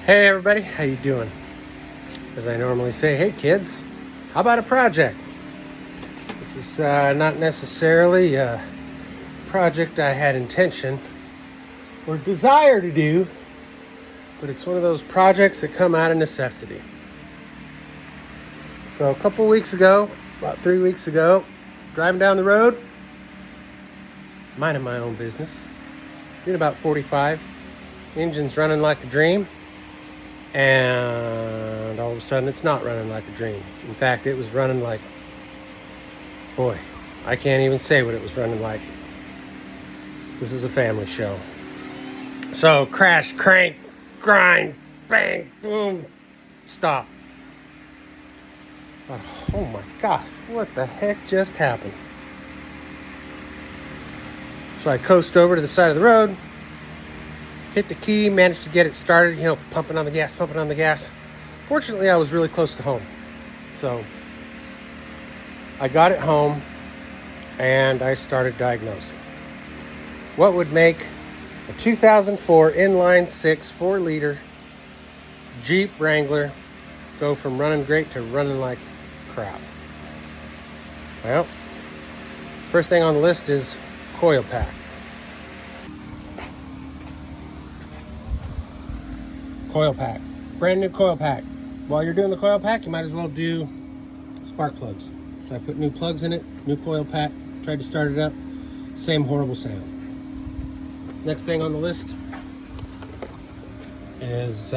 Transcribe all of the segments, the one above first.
Hey everybody, how you doing? As I normally say, hey kids, how about a project? This is not necessarily a project I had intention or desire to do, but it's one of those projects that come out of necessity. So a couple weeks ago, about 3 weeks ago, driving down the road, minding my own business, doing about 45, engine's running like a dream. And all of a sudden it's not running like a dream. In fact, it was running like, boy, I can't even say what it was running like. This is a family show. So crash, crank, grind, bang, boom, stop. But, oh my gosh, what the heck just happened? So I coast over to the side of the road, hit the key, managed to get it started, pumping on the gas. Fortunately, I was really close to home. So I got it home and I started diagnosing. What would make a 2004 inline 6 4-liter Jeep Wrangler go from running great to running like crap? Well, first thing on the list is coil pack. Coil pack, brand new coil pack. While you're doing the coil pack, you might as well do spark plugs. So I put new plugs in it, new coil pack, tried to start it up, same horrible sound. Next thing on the list is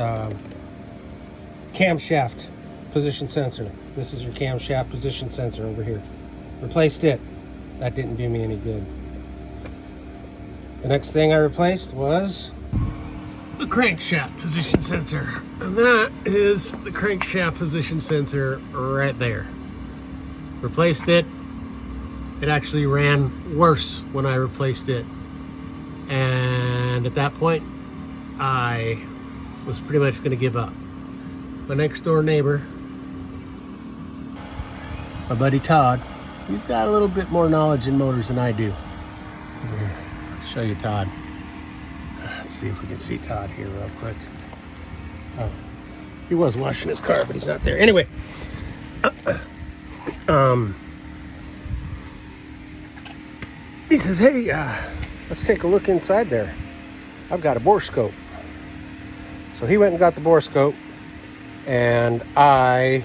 camshaft position sensor. This is your camshaft position sensor over here. Replaced it. That didn't do me any good. The next thing I replaced was the crankshaft position sensor, and that is the crankshaft position sensor right there. Replaced it. It actually ran worse when I replaced it, and at that point I was pretty much going to give up. My next door neighbor, my buddy Todd, he's got a little bit more knowledge in motors than I do. Here, I'll show you Todd. Let's see if we can see Todd here real quick. Oh, he was washing his car, but he's not there. Anyway, he says, hey, let's take a look inside there. I've got a bore scope. So he went and got the bore scope, and I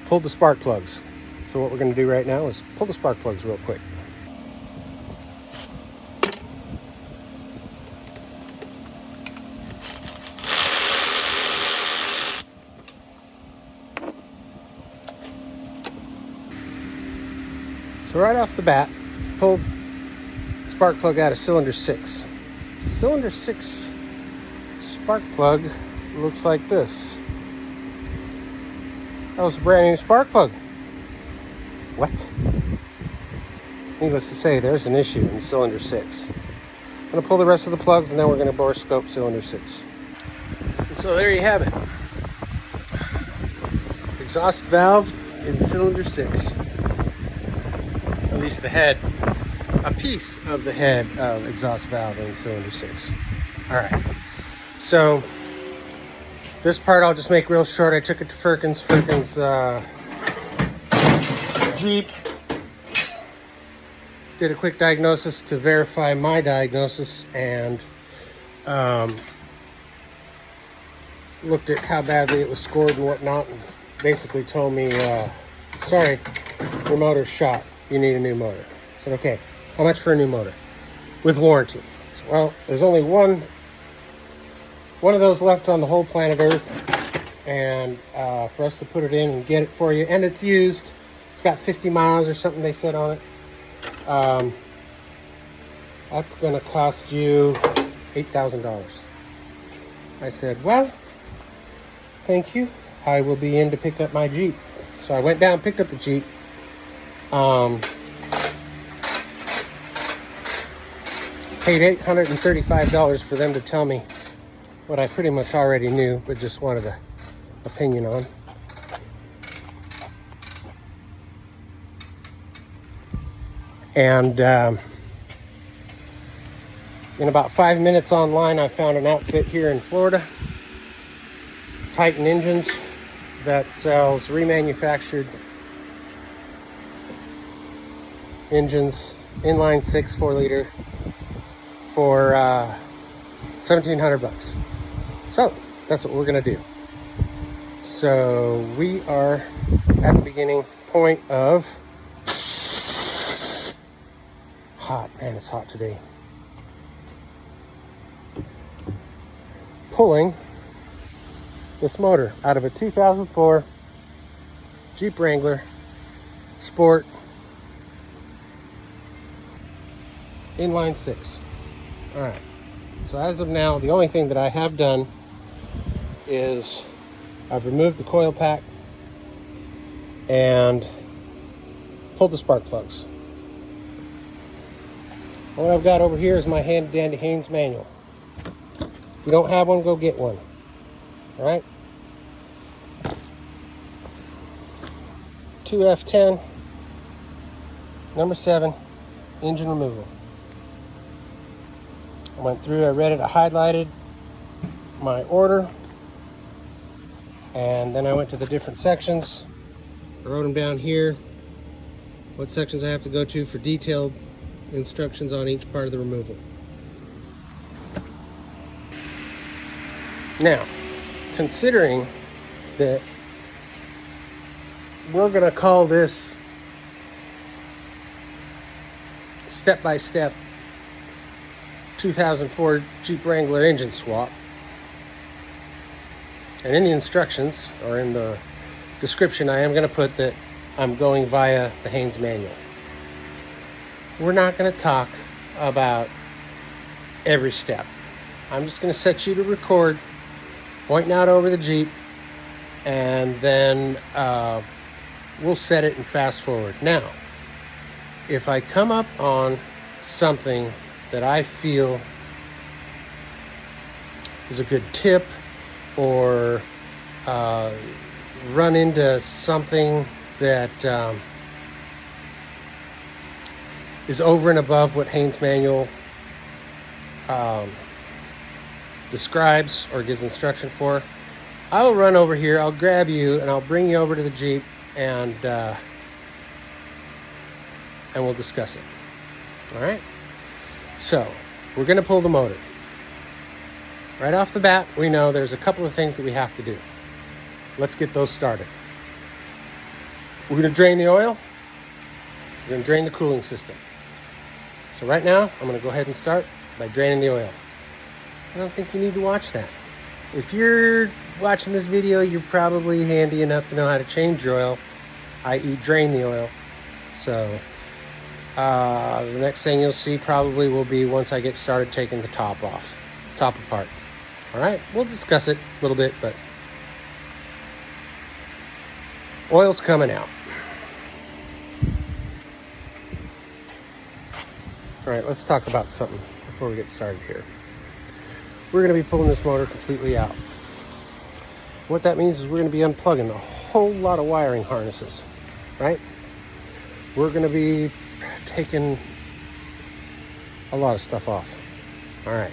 pulled the spark plugs. So what we're going to do right now is pull the spark plugs real quick. So right off the bat, pulled the spark plug out of cylinder 6. Cylinder 6 spark plug looks like this. That was a brand new spark plug. What? Needless to say, there's an issue in cylinder 6. I'm going to pull the rest of the plugs and then we're going to bore scope cylinder 6. And so there you have it. Exhaust valve in cylinder 6. At least the head, a piece of the head of exhaust valve in cylinder 6. All right, so this part I'll just make real short. I took it to Firkins' Jeep, did a quick diagnosis to verify my diagnosis, and looked at how badly it was scored and whatnot, and basically told me, sorry, your motor's shot. You need a new motor. I said, okay, how much for a new motor? With warranty. Said, well, there's only one of those left on the whole planet Earth, and for us to put it in and get it for you, and it's used. It's got 50 miles or something they said on it. That's gonna cost you $8,000. I said, well, thank you. I will be in to pick up my Jeep. So I went down, picked up the Jeep. Paid $835 for them to tell me what I pretty much already knew, but just wanted an opinion on. And in about 5 minutes online, I found an outfit here in Florida Titan Engines that sells remanufactured engines, inline 6 4-liter for $1,700. So that's what we're gonna do. So we are at the beginning point of hot. Man, it's hot today. Pulling this motor out of a 2004 Jeep Wrangler Sport inline 6. All right. So as of now, the only thing that I have done is I've removed the coil pack and pulled the spark plugs. What I've got over here is my handy dandy Haines manual. If you don't have one, go get one. All right. 2F10, number 7, engine removal. I went through, I read it, I highlighted my order, and then I went to the different sections. I wrote them down here, what sections I have to go to for detailed instructions on each part of the removal. Now, considering that we're going to call this step-by-step 2004 Jeep Wrangler engine swap, and in the instructions or in the description I am going to put that I'm going via the Haines manual. We're not going to talk about every step. I'm just going to set you to record, pointing out over the Jeep, and then we'll set it and fast forward. Now, if I come up on something that I feel is a good tip, or run into something that is over and above what Haines manual describes or gives instruction for, I'll run over here, I'll grab you, and I'll bring you over to the Jeep, and we'll discuss it. All right? So, we're going to pull the motor. Right off the bat, we know there's a couple of things that we have to do. Let's get those started. We're going to drain the oil. We're going to drain the cooling system. So right now, I'm going to go ahead and start by draining the oil. I don't think you need to watch that. If you're watching this video, you're probably handy enough to know how to change your oil, i.e. drain the oil. So the next thing you'll see probably will be once I get started taking the top apart. All right, we'll discuss it a little bit, but oil's coming out. All right, let's talk about something before we get started here. We're going to be pulling this motor completely out. What that means is we're going to be unplugging a whole lot of wiring harnesses, right? We're going to be taking a lot of stuff off. All right.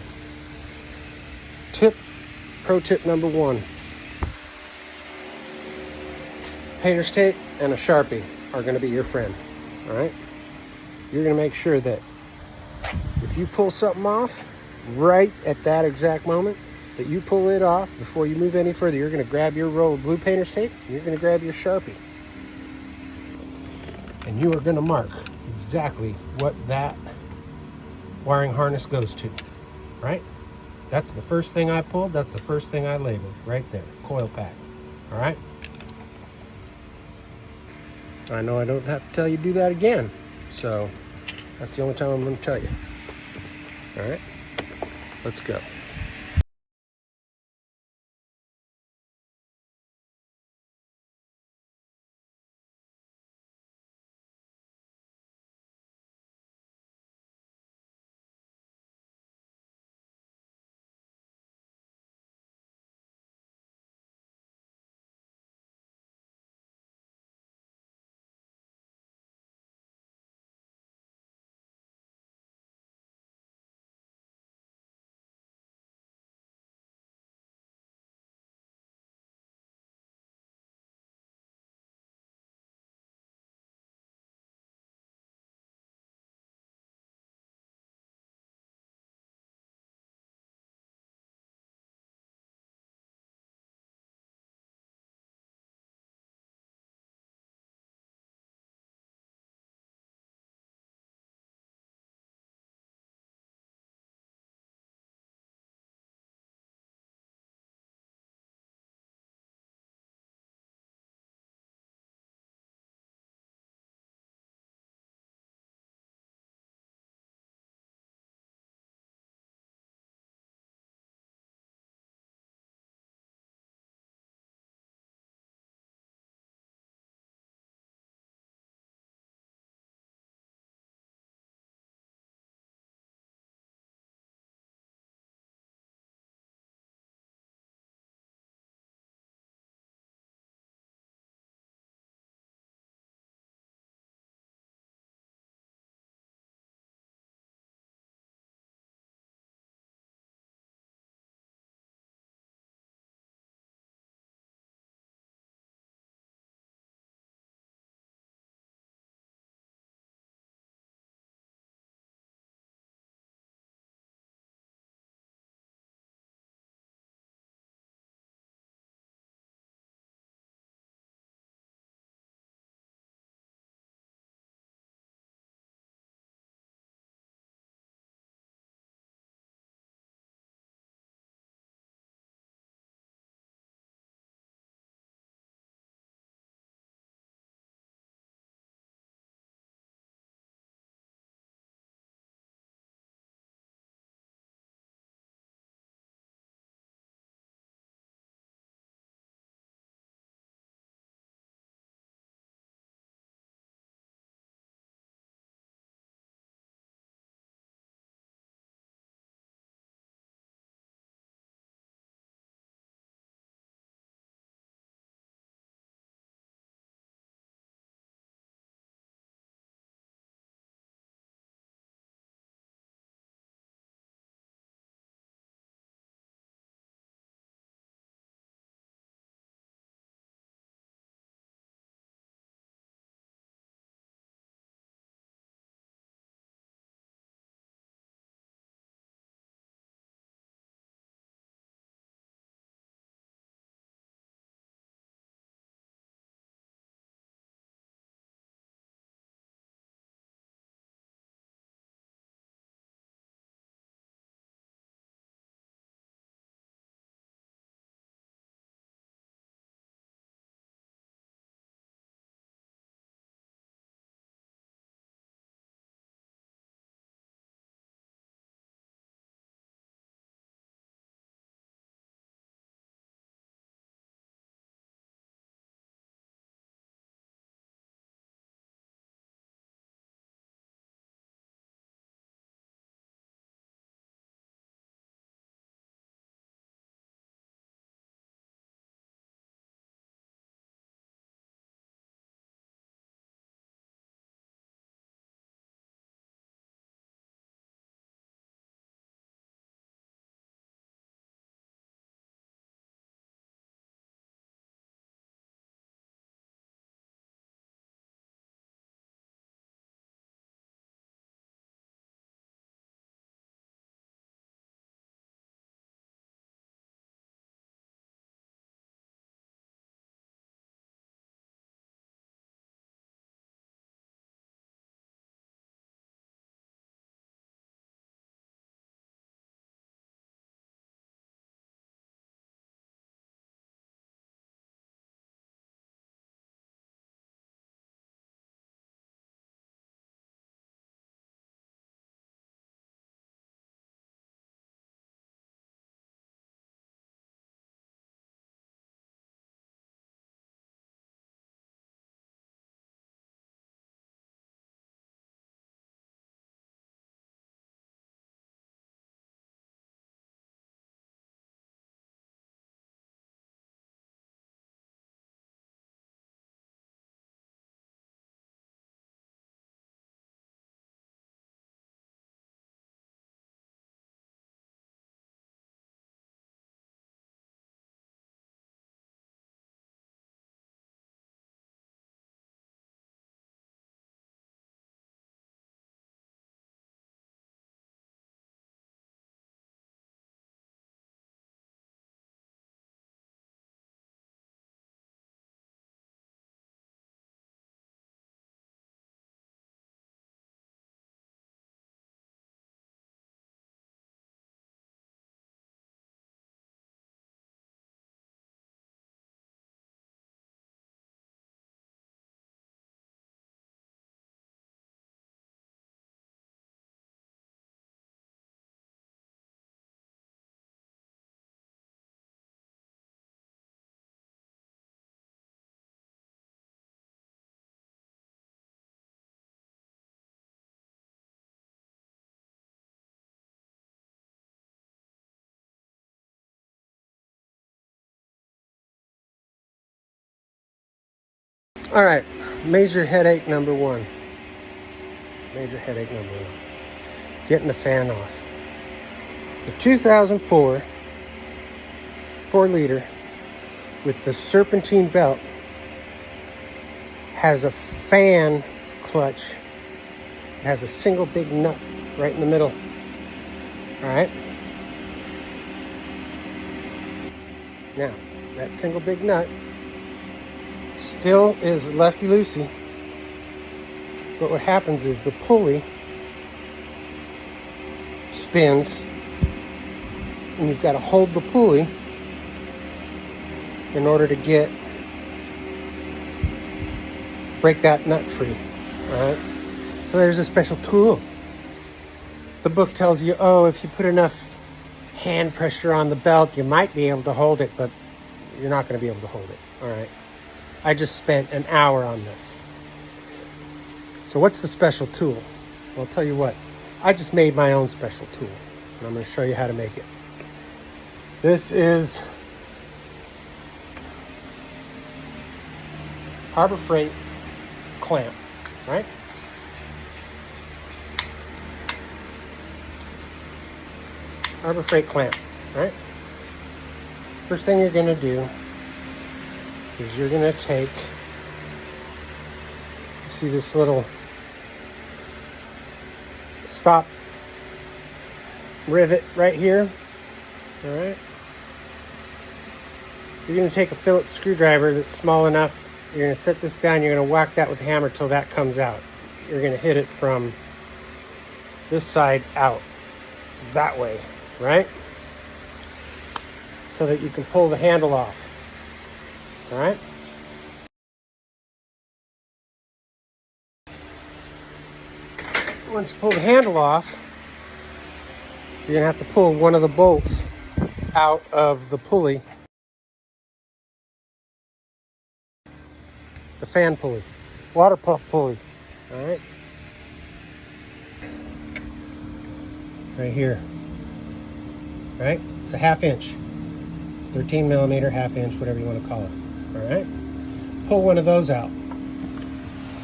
Pro tip number 1. Painter's tape and a Sharpie are going to be your friend. All right. You're going to make sure that if you pull something off right at that exact moment, that you pull it off before you move any further. You're going to grab your roll of blue painter's tape, and you're going to grab your Sharpie. And you are going to mark exactly what that wiring harness goes to, right? That's the first thing I pulled. That's the first thing I labeled right there, coil pack, all right? I know I don't have to tell you to do that again, so that's the only time I'm going to tell you. All right, let's go. All right, major headache number one. Major headache number one. Getting the fan off. The 2004 4-liter with the serpentine belt has a fan clutch. It has a single big nut right in the middle. All right. Now, that single big nut still is lefty-loosey. But what happens is the pulley spins, and you've got to hold the pulley in order to break that nut free. All right. So there's a special tool. The book tells you, oh, if you put enough hand pressure on the belt, you might be able to hold it, but you're not going to be able to hold it. All right. I just spent an hour on this. So what's the special tool? Well, I'll tell you what. I just made my own special tool, and I'm going to show you how to make it. This is Harbor Freight clamp, right? Harbor Freight clamp, right? First thing you're going to do is you're going to take, see this little stop rivet right here, all right? You're going to take a Phillips screwdriver that's small enough. You're going to set this down. You're going to whack that with a hammer till that comes out. You're going to hit it from this side out, that way, right? So that you can pull the handle off, all right? Once you pull the handle off, you're going to have to pull one of the bolts out of the pulley, the fan pulley, water pump pulley, all right? Right here, right? It's a 1/2 inch, 13 millimeter, 1/2 inch, whatever you want to call it, all right? Pull one of those out.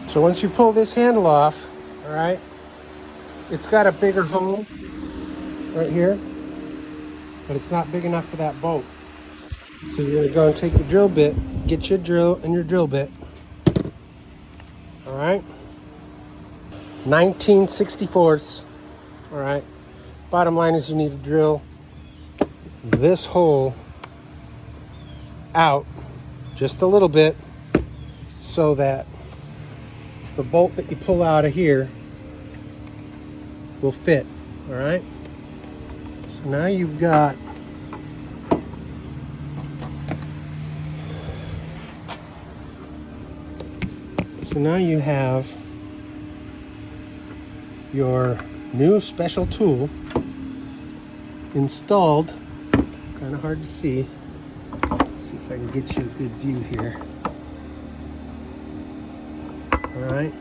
So once you pull this handle off, all right, it's got a bigger hole right here, but it's not big enough for that bolt. So you're gonna go and take your drill bit, get your drill and your drill bit, all right? 19/64, all right? Bottom line is you need to drill this hole out just a little bit so that the bolt that you pull out of here will fit, all right? So now you've got you have your new special tool installed. It's kind of hard to see. Let's see if I can get you a good view here. All right.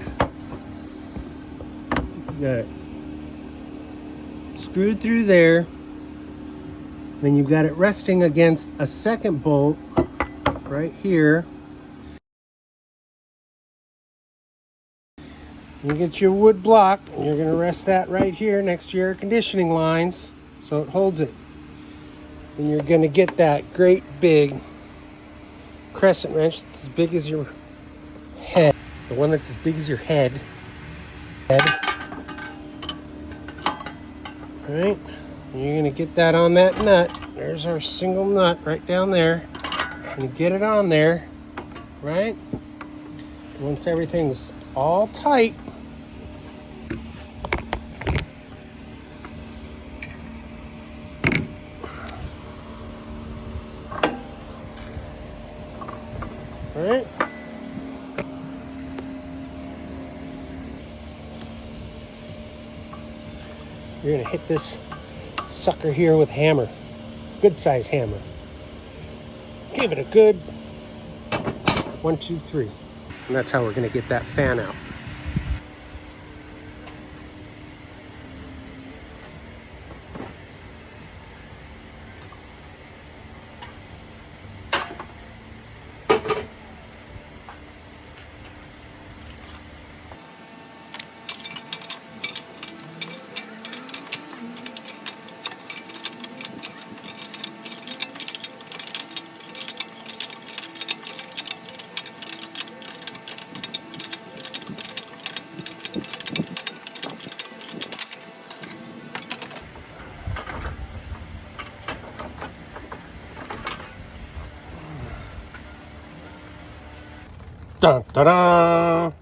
You got it screwed through there. Then you've got it resting against a second bolt right here. You get your wood block, and you're going to rest that right here next to your air conditioning lines so it holds it. And you're going to get that great big crescent wrench that's as big as your head. The one that's as big as your head. All right. And you're going to get that on that nut. There's our single nut right down there. And get it on there, right? Once everything's all tight, all right? You're gonna hit this sucker here with a hammer, good size hammer. Give it a good 1, 2, 3. And that's how we're gonna get that fan out. Dun, dun, dun.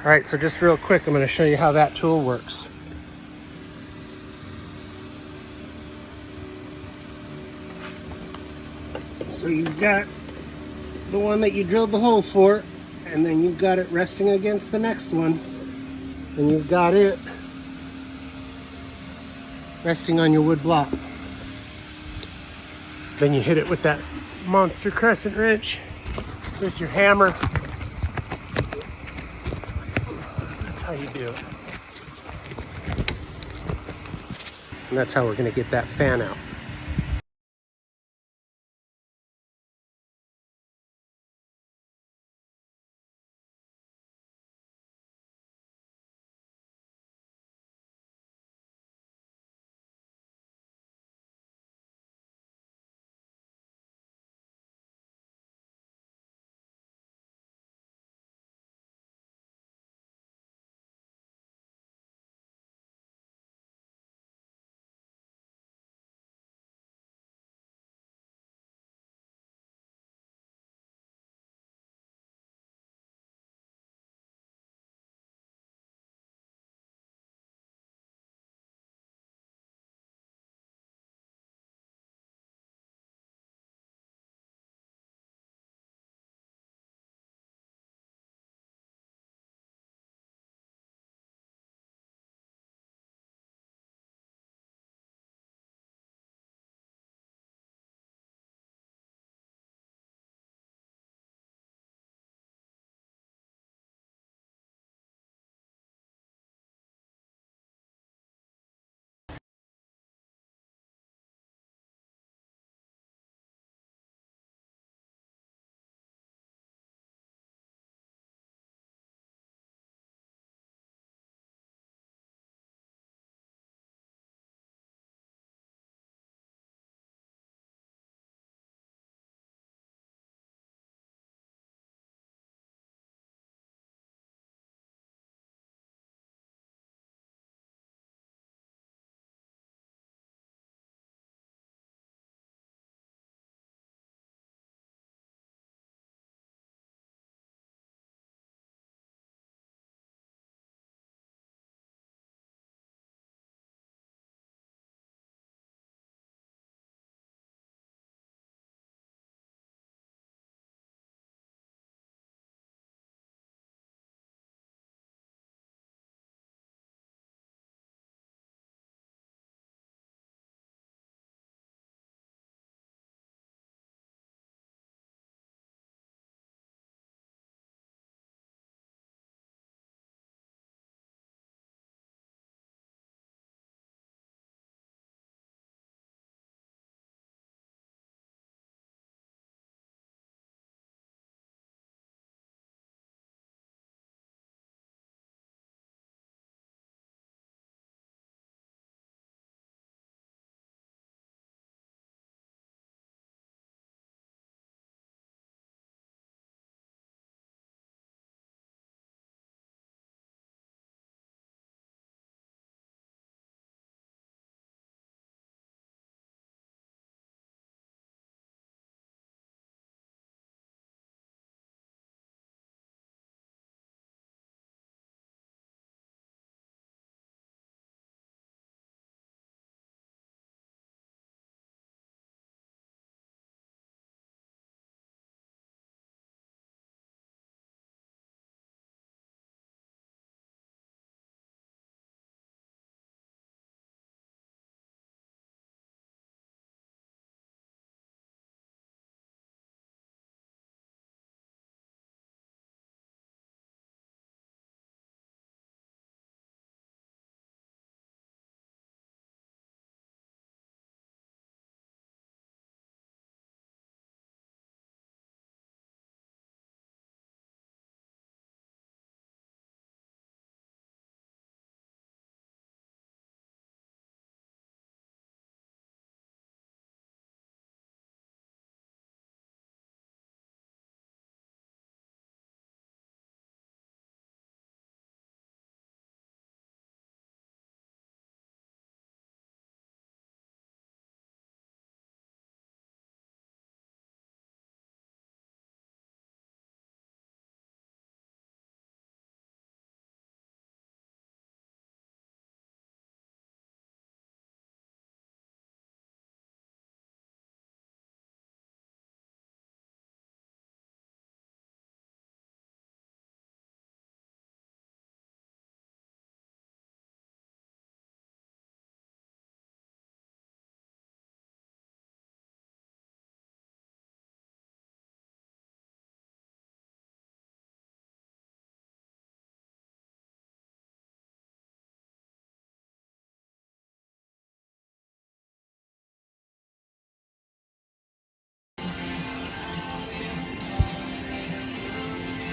All right, so just real quick, I'm going to show you how that tool works. So you've got the one that you drilled the hole for, and then you've got it resting against the next one. And you've got it resting on your wood block. Then you hit it with that monster crescent wrench with your hammer. That's how you do it. And that's how we're going to get that fan out.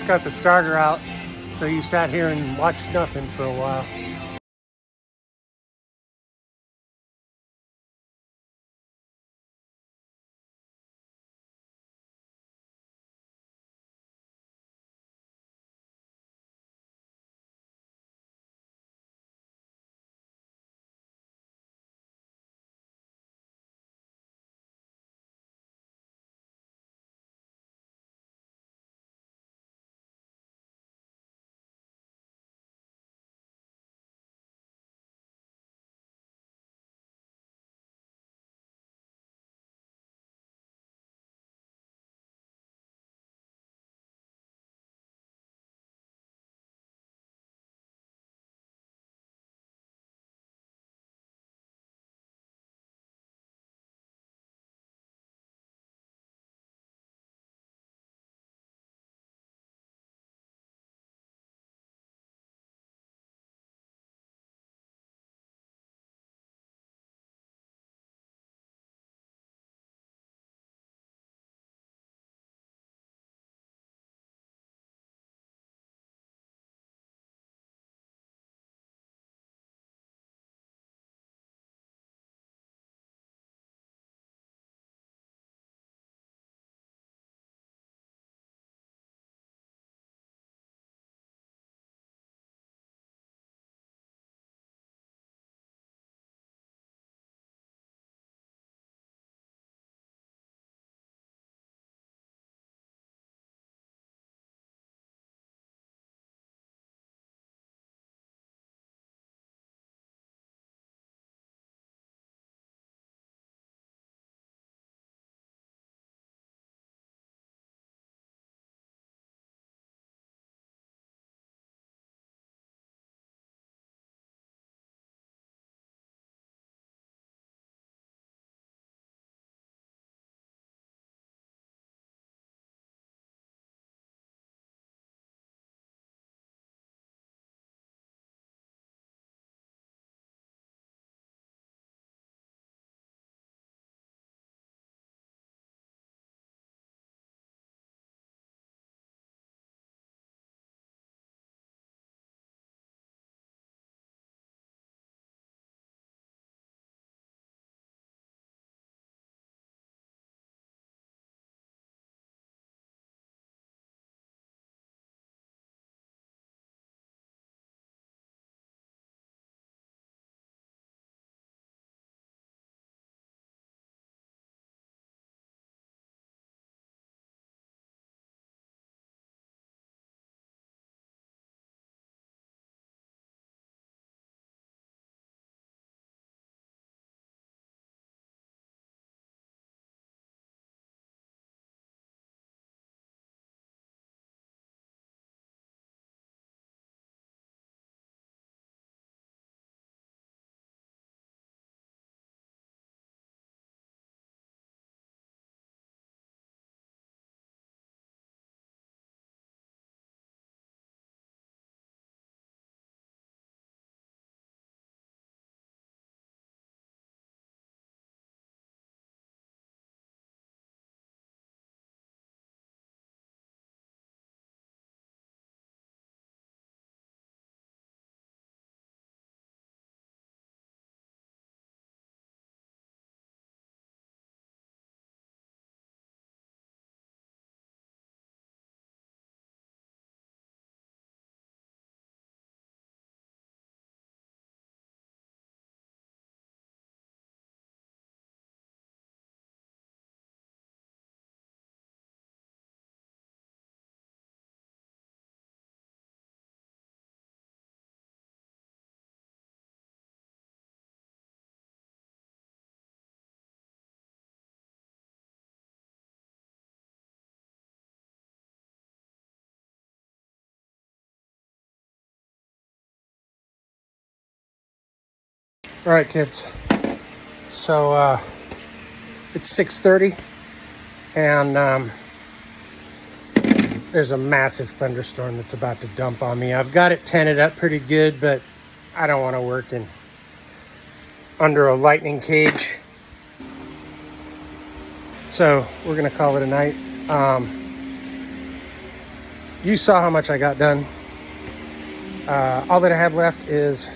just got the starter out, so you sat here and watched nothing for a while. All right, kids. So it's 6:30, and there's a massive thunderstorm that's about to dump on me. I've got it tented up pretty good, but I don't want to work under a lightning cage. So we're gonna call it a night. you saw how much I got done. All that I have left is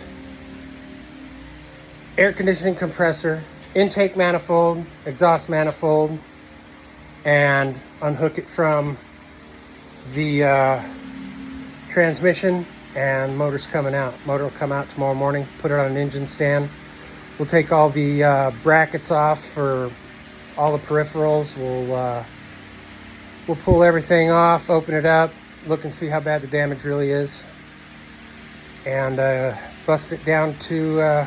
air conditioning compressor, intake manifold, exhaust manifold, and unhook it from the transmission, and motor's coming out. Motor will come out tomorrow morning, put it on an engine stand. We'll take all the brackets off for all the peripherals. We'll pull everything off, open it up, look and see how bad the damage really is, and bust it down to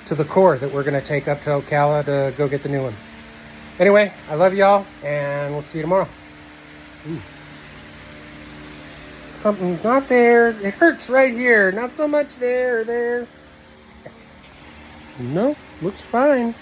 the core that we're going to take up to Ocala to go get the new one. Anyway, I love y'all, and we'll see you tomorrow. Ooh. Something's not there. It hurts right here. Not so much there or there. No, looks fine.